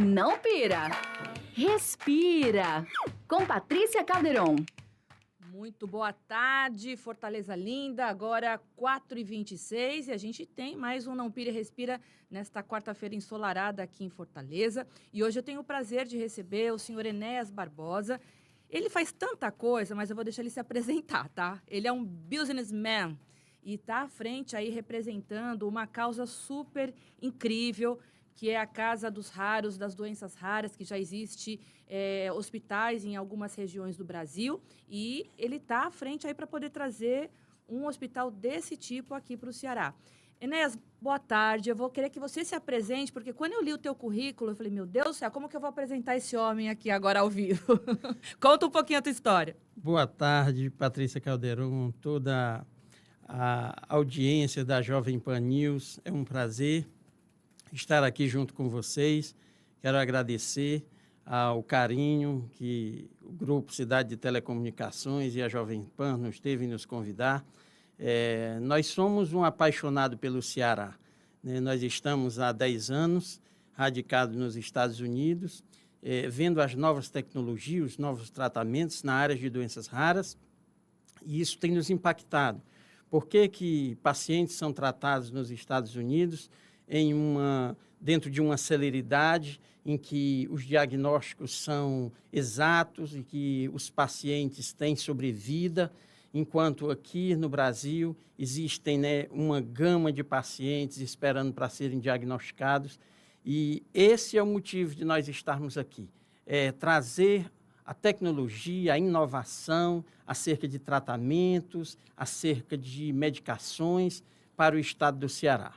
Não pira, respira. Com Patrícia Calderon. Muito boa tarde, Fortaleza linda, agora 4h26 e a gente tem mais um Não Pira e Respira nesta quarta-feira ensolarada aqui em Fortaleza. E hoje eu tenho o prazer de receber o senhor Enéas Barbosa. Ele faz tanta coisa, mas eu vou deixar ele se apresentar, tá? Ele é um businessman e está à frente aí representando uma causa super incrível, que é a Casa dos Raros, das Doenças Raras, que já existe hospitais em algumas regiões do Brasil, e ele está à frente aí para poder trazer um hospital desse tipo aqui para o Ceará. Enéas, boa tarde. Eu vou querer que você se apresente, porque quando eu li o teu currículo, eu falei, meu Deus do céu, como que eu vou apresentar esse homem aqui agora ao vivo? Conta um pouquinho a tua história. Boa tarde, Patrícia Calderon, toda a audiência da Jovem Pan News. É um prazer estar aqui junto com vocês. Quero agradecer ao carinho que o Grupo Cidade de Telecomunicações e a Jovem Pan nos teve em nos convidar. Nós somos um apaixonado pelo Ceará, né? Nós estamos há 10 anos radicados nos Estados Unidos, vendo as novas tecnologias, os novos tratamentos na área de doenças raras, e isso tem nos impactado. Por que pacientes são tratados nos Estados Unidos dentro de uma celeridade em que os diagnósticos são exatos e que os pacientes têm sobrevida, enquanto aqui no Brasil existem, né, uma gama de pacientes esperando para serem diagnosticados. E esse é o motivo de nós estarmos aqui, trazer a tecnologia, a inovação acerca de tratamentos, acerca de medicações para o estado do Ceará.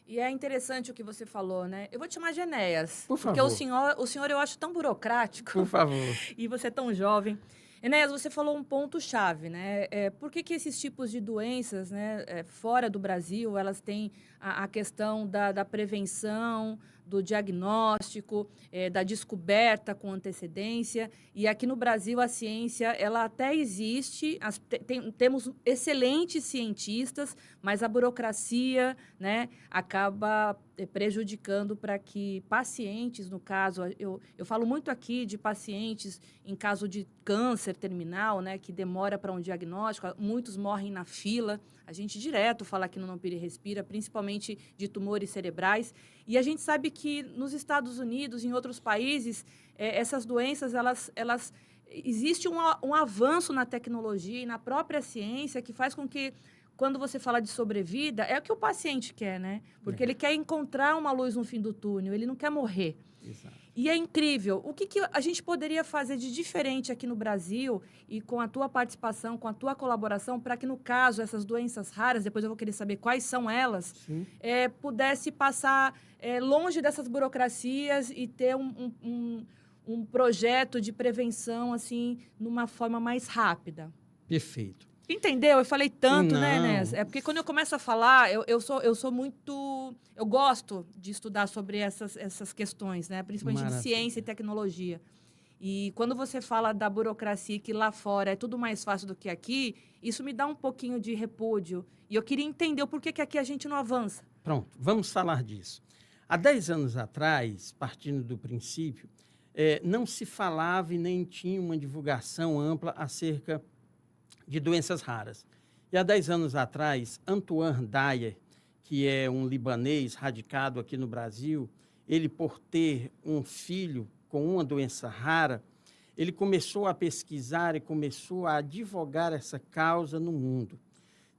E é interessante o que você falou, né? Eu vou te chamar de Enéas. Por favor. Porque o senhor eu acho tão burocrático. Por favor. E você é tão jovem. Enéas, você falou um ponto-chave, né? Por que esses tipos de doenças, né, fora do Brasil, elas têm a questão da prevenção, do diagnóstico, da descoberta com antecedência, e aqui no Brasil a ciência, ela até existe, temos excelentes cientistas, mas a burocracia, né, acaba prejudicando para que pacientes, no caso, eu falo muito aqui de pacientes em caso de câncer terminal, né, que demora para um diagnóstico, muitos morrem na fila, a gente direto fala aqui no Não Pira e Respira, principalmente de tumores cerebrais, e a gente sabe que nos Estados Unidos, em outros países, essas doenças, existe um avanço na tecnologia e na própria ciência que faz com que, quando você fala de sobrevida, é o que o paciente quer, né? Porque ele quer encontrar uma luz no fim do túnel, ele não quer morrer. Exato. E é incrível. O que a gente poderia fazer de diferente aqui no Brasil e com a tua participação, com a tua colaboração, para que, no caso, essas doenças raras, depois eu vou querer saber quais são elas, pudesse passar longe dessas burocracias e ter um projeto de prevenção, assim, numa forma mais rápida? Perfeito. Entendeu? Eu falei tanto, Não. né, Enéas? É porque quando eu começo a falar, eu sou muito... Eu gosto de estudar sobre essas questões, né? Principalmente de ciência e tecnologia. E quando você fala da burocracia, que lá fora é tudo mais fácil do que aqui, isso me dá um pouquinho de repúdio. E eu queria entender o porquê que aqui a gente não avança. Pronto, vamos falar disso. Há 10 anos atrás, partindo do princípio, não se falava e nem tinha uma divulgação ampla acerca de doenças raras. E há 10 anos atrás, Antoine Dyer, que é um libanês radicado aqui no Brasil, ele, por ter um filho com uma doença rara, ele começou a pesquisar e começou a advogar essa causa no mundo,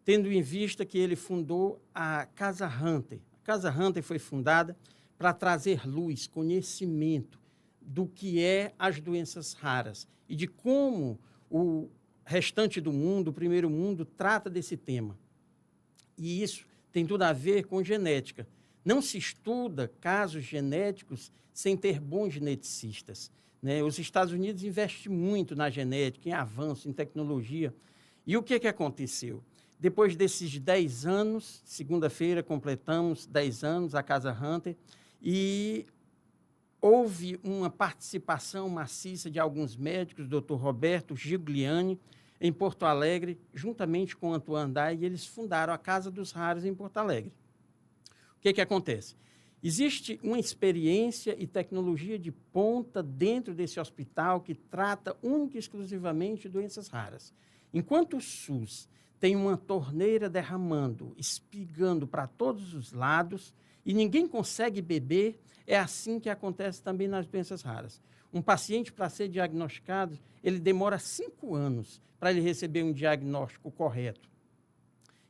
tendo em vista que ele fundou a Casa Hunter. A Casa Hunter foi fundada para trazer luz, conhecimento do que é as doenças raras e de como o restante do mundo, o primeiro mundo, trata desse tema. E isso tem tudo a ver com genética. Não se estuda casos genéticos sem ter bons geneticistas, né? Os Estados Unidos investem muito na genética, em avanço, em tecnologia. E o que aconteceu? Depois desses 10 anos, segunda-feira completamos 10 anos, a Casa Hunter, e houve uma participação maciça de alguns médicos, Dr. Roberto Giuliani, em Porto Alegre, juntamente com Antoine Dyer, e eles fundaram a Casa dos Raros em Porto Alegre. O que acontece? Existe uma experiência e tecnologia de ponta dentro desse hospital que trata única e exclusivamente de doenças raras. Enquanto o SUS tem uma torneira derramando, espigando para todos os lados e ninguém consegue beber, é assim que acontece também nas doenças raras. Um paciente, para ser diagnosticado, ele demora 5 anos para ele receber um diagnóstico correto.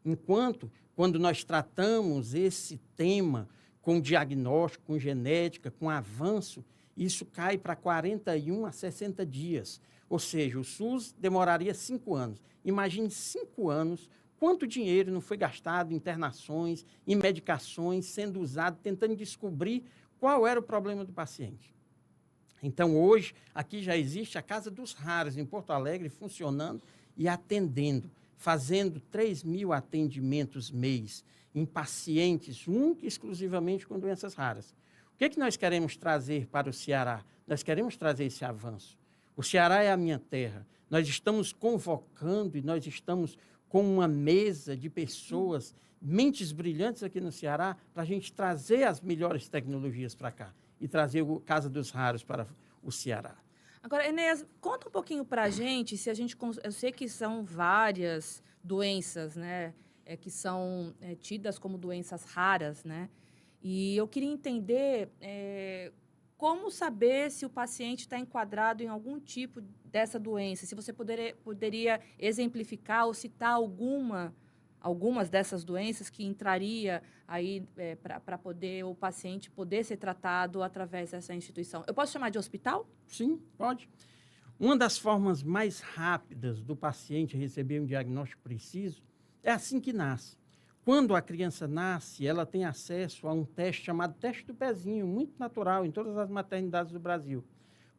Enquanto, quando nós tratamos esse tema com diagnóstico, com genética, com avanço, isso cai para 41 a 60 dias. Ou seja, o SUS demoraria 5 anos. Imagine 5 anos, quanto dinheiro não foi gastado em internações, em medicações, sendo usado, tentando descobrir qual era o problema do paciente. Então, hoje, aqui já existe a Casa dos Raros, em Porto Alegre, funcionando e atendendo, fazendo 3.000 atendimentos mês em pacientes, única e exclusivamente com doenças raras. O que nós queremos trazer para o Ceará? Nós queremos trazer esse avanço. O Ceará é a minha terra. Nós estamos convocando e nós estamos com uma mesa de pessoas, mentes brilhantes aqui no Ceará, para a gente trazer as melhores tecnologias para cá e trazer o Casa dos Raros para o Ceará. Agora, Enéas, conta um pouquinho para a gente, se a gente... Eu sei que são várias doenças, né, que são tidas como doenças raras, né? E eu queria entender como saber se o paciente está enquadrado em algum tipo dessa doença, se você poderia exemplificar ou citar algumas dessas doenças que entraria aí para poder o paciente poder ser tratado através dessa instituição. Eu posso chamar de hospital? Sim, pode. Uma das formas mais rápidas do paciente receber um diagnóstico preciso é assim que nasce. Quando a criança nasce, ela tem acesso a um teste chamado teste do pezinho, muito natural em todas as maternidades do Brasil.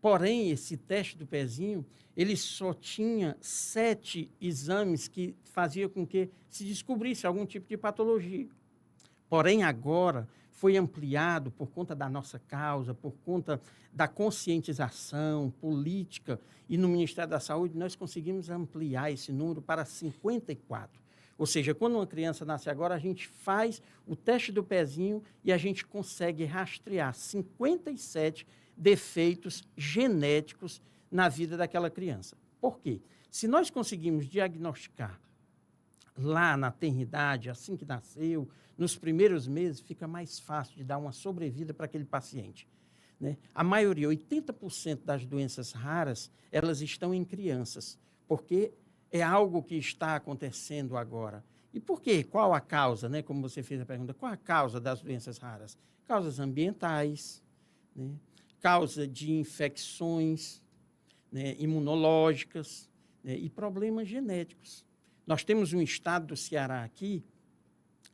Porém, esse teste do pezinho, ele só tinha 7 exames que faziam com que se descobrisse algum tipo de patologia. Porém, agora foi ampliado por conta da nossa causa, por conta da conscientização política, e no Ministério da Saúde nós conseguimos ampliar esse número para 54. Ou seja, quando uma criança nasce agora, a gente faz o teste do pezinho e a gente consegue rastrear 57 defeitos genéticos na vida daquela criança. Por quê? Se nós conseguimos diagnosticar lá na tenridade, assim que nasceu, nos primeiros meses, fica mais fácil de dar uma sobrevida para aquele paciente, né? A maioria, 80% das doenças raras, elas estão em crianças, porque é algo que está acontecendo agora. E por quê? Qual a causa, né? Como você fez a pergunta, qual a causa das doenças raras? Causas ambientais, né? Causa de infecções, né, imunológicas, né, e problemas genéticos. Nós temos um estado do Ceará aqui,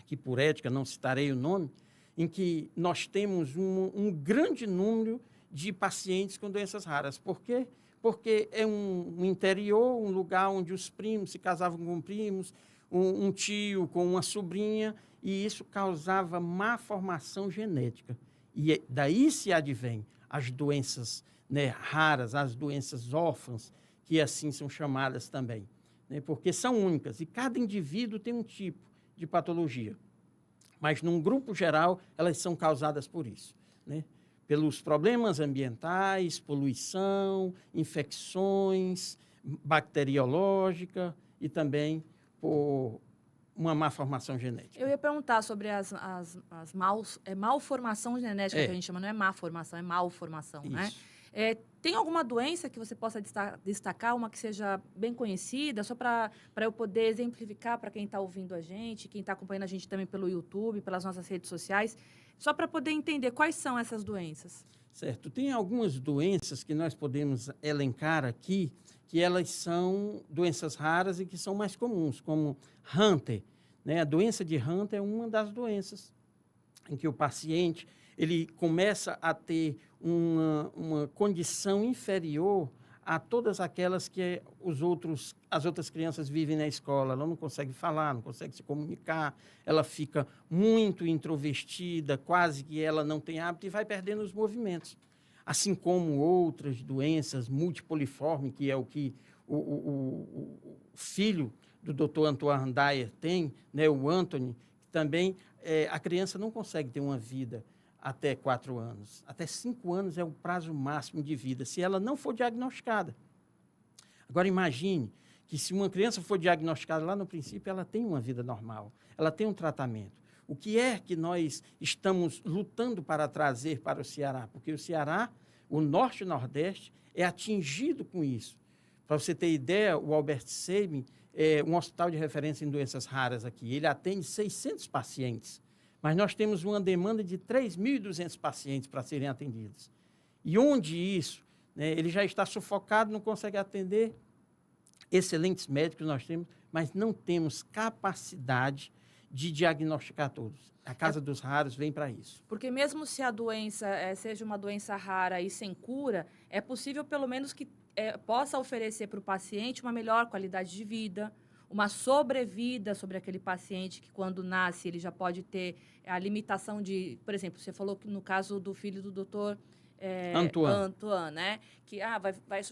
que por ética não citarei o nome, em que nós temos um grande número de pacientes com doenças raras. Por quê? Porque é um interior, um lugar onde os primos se casavam com primos, um tio com uma sobrinha, e isso causava má formação genética. E daí se advém as doenças, né, raras, as doenças órfãs, que assim são chamadas também, né, porque são únicas, e cada indivíduo tem um tipo de patologia. Mas, num grupo geral, elas são causadas por isso, né? Pelos problemas ambientais, poluição, infecções, bacteriológica e também por uma má formação genética. Eu ia perguntar sobre as malformação genética, que a gente chama, não é má formação, é malformação, né? Tem alguma doença que você possa destacar, uma que seja bem conhecida, só para eu poder exemplificar para quem está ouvindo a gente, quem está acompanhando a gente também pelo YouTube, pelas nossas redes sociais, só para poder entender quais são essas doenças? Certo. Tem algumas doenças que nós podemos elencar aqui, que elas são doenças raras e que são mais comuns, como Hunter, né? A doença de Hunter é uma das doenças em que o paciente ele começa a ter uma condição inferior a todas aquelas que as outras crianças vivem na escola. Ela não consegue falar, não consegue se comunicar, ela fica muito introvertida, quase que ela não tem hábito e vai perdendo os movimentos. Assim como outras doenças multipoliforme, que é o que o filho do Dr. Antoine Dyer tem, né, o Anthony, que também a criança não consegue ter uma vida até 4 anos. Até 5 anos é o prazo máximo de vida, se ela não for diagnosticada. Agora, imagine que se uma criança for diagnosticada lá no princípio, ela tem uma vida normal, ela tem um tratamento. O que é que nós estamos lutando para trazer para o Ceará? Porque o Ceará, o Norte e o Nordeste, é atingido com isso. Para você ter ideia, o Albert Sabin é um hospital de referência em doenças raras aqui. Ele atende 600 pacientes, mas nós temos uma demanda de 3.200 pacientes para serem atendidos. E onde isso? Né, ele já está sufocado, não consegue atender. Excelentes médicos nós temos, mas não temos capacidade de diagnosticar todos. A Casa dos Raros vem para isso. Porque mesmo se a doença seja uma doença rara e sem cura, é possível pelo menos que possa oferecer para o paciente uma melhor qualidade de vida, uma sobrevida sobre aquele paciente que quando nasce ele já pode ter a limitação de, por exemplo, você falou que no caso do filho do doutor Antoine, né? Que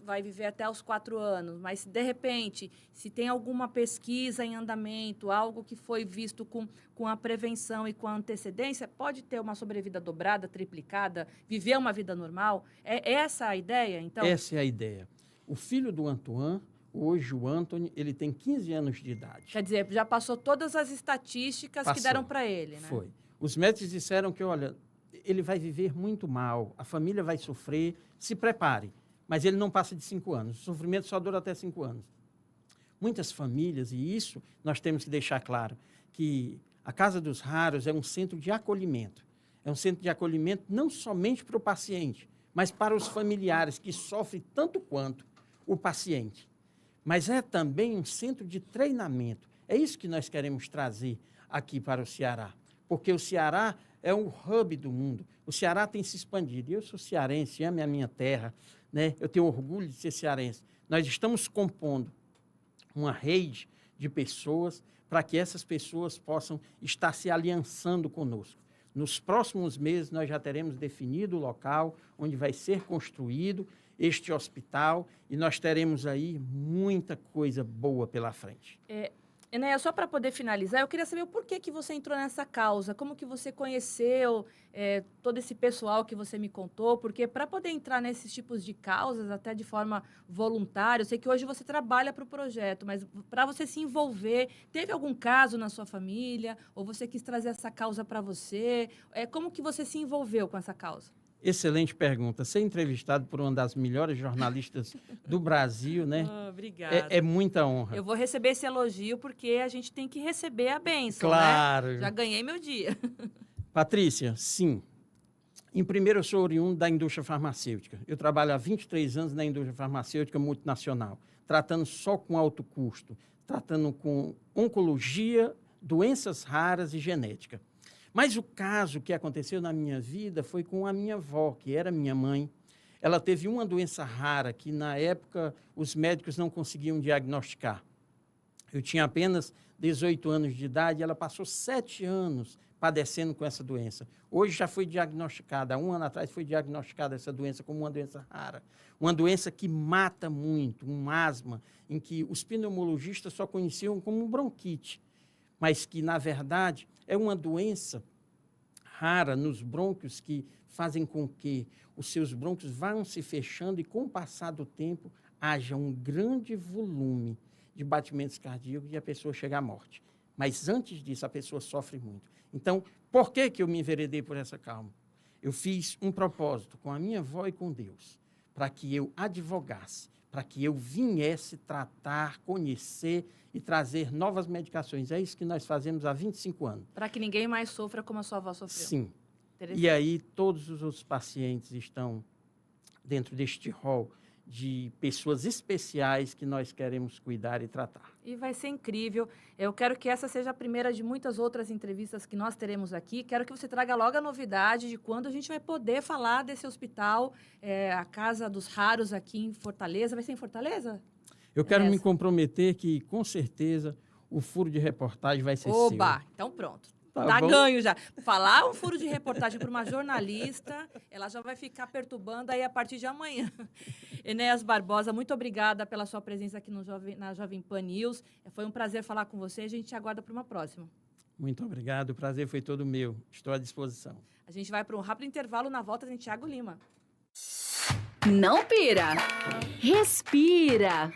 vai viver até os 4 anos, mas de repente, se tem alguma pesquisa em andamento, algo que foi visto com a prevenção e com a antecedência, pode ter uma sobrevida dobrada, triplicada, viver uma vida normal? É essa a ideia, então? Essa é a ideia. O filho do Antoine, hoje o Anthony, ele tem 15 anos de idade. Quer dizer, já passou todas as estatísticas que deram para ele, né? Foi. Os médicos disseram que, olha, ele vai viver muito mal, a família vai sofrer, se prepare. Mas ele não passa de 5 anos, o sofrimento só dura até 5 anos. Muitas famílias, e isso nós temos que deixar claro, que a Casa dos Raros é um centro de acolhimento. É um centro de acolhimento não somente para o paciente, mas para os familiares que sofrem tanto quanto o paciente. Mas é também um centro de treinamento. É isso que nós queremos trazer aqui para o Ceará, porque o Ceará é um hub do mundo. O Ceará tem se expandido. Eu sou cearense, amo a minha terra, né? Eu tenho orgulho de ser cearense. Nós estamos compondo uma rede de pessoas para que essas pessoas possam estar se aliançando conosco. Nos próximos meses, nós já teremos definido o local onde vai ser construído este hospital e nós teremos aí muita coisa boa pela frente. Enéas, só para poder finalizar, eu queria saber o porquê que você entrou nessa causa, como que você conheceu todo esse pessoal que você me contou, porque para poder entrar nesses tipos de causas, até de forma voluntária, eu sei que hoje você trabalha para o projeto, mas para você se envolver, teve algum caso na sua família, ou você quis trazer essa causa para você? Como que você se envolveu com essa causa? Excelente pergunta. Ser entrevistado por uma das melhores jornalistas do Brasil, né? Obrigada. É muita honra. Eu vou receber esse elogio porque a gente tem que receber a bênção, claro, né? Já ganhei meu dia. Patrícia, sim. Em primeiro, eu sou oriundo da indústria farmacêutica. Eu trabalho há 23 anos na indústria farmacêutica multinacional, tratando só com alto custo, tratando com oncologia, doenças raras e genética. Mas o caso que aconteceu na minha vida foi com a minha avó, que era minha mãe. Ela teve uma doença rara que, na época, os médicos não conseguiam diagnosticar. Eu tinha apenas 18 anos de idade e ela passou 7 anos padecendo com essa doença. Hoje já foi diagnosticada, há 1 ano atrás foi diagnosticada essa doença como uma doença rara. Uma doença que mata muito, um asma, em que os pneumologistas só conheciam como bronquite, mas que, na verdade, é uma doença rara nos brônquios que fazem com que os seus brônquios vão se fechando e, com o passar do tempo, haja um grande volume de batimentos cardíacos e a pessoa chega à morte. Mas, antes disso, a pessoa sofre muito. Então, por que eu me enveredei por essa causa? Eu fiz um propósito com a minha avó e com Deus, para que eu advogasse, para que eu viesse tratar, conhecer e trazer novas medicações. É isso que nós fazemos há 25 anos. Para que ninguém mais sofra como a sua avó sofreu. Sim. E aí todos os outros pacientes estão dentro deste rol de pessoas especiais que nós queremos cuidar e tratar. E vai ser incrível. Eu quero que essa seja a primeira de muitas outras entrevistas que nós teremos aqui. Quero que você traga logo a novidade de quando a gente vai poder falar desse hospital, a Casa dos Raros aqui em Fortaleza. Vai ser em Fortaleza? Eu quero me comprometer que, com certeza, o furo de reportagem vai ser seu. Oba! Então pronto. Tá bom? Ganho já. Falar um furo de reportagem para uma jornalista, ela já vai ficar perturbando aí a partir de amanhã. Enéas Barbosa, muito obrigada pela sua presença aqui na Jovem Pan News. Foi um prazer falar com você. A gente te aguarda para uma próxima. Muito obrigado, o prazer foi todo meu. Estou à disposição. A gente vai para um rápido intervalo, na volta tem Thiago Lima. Não pira. Respira.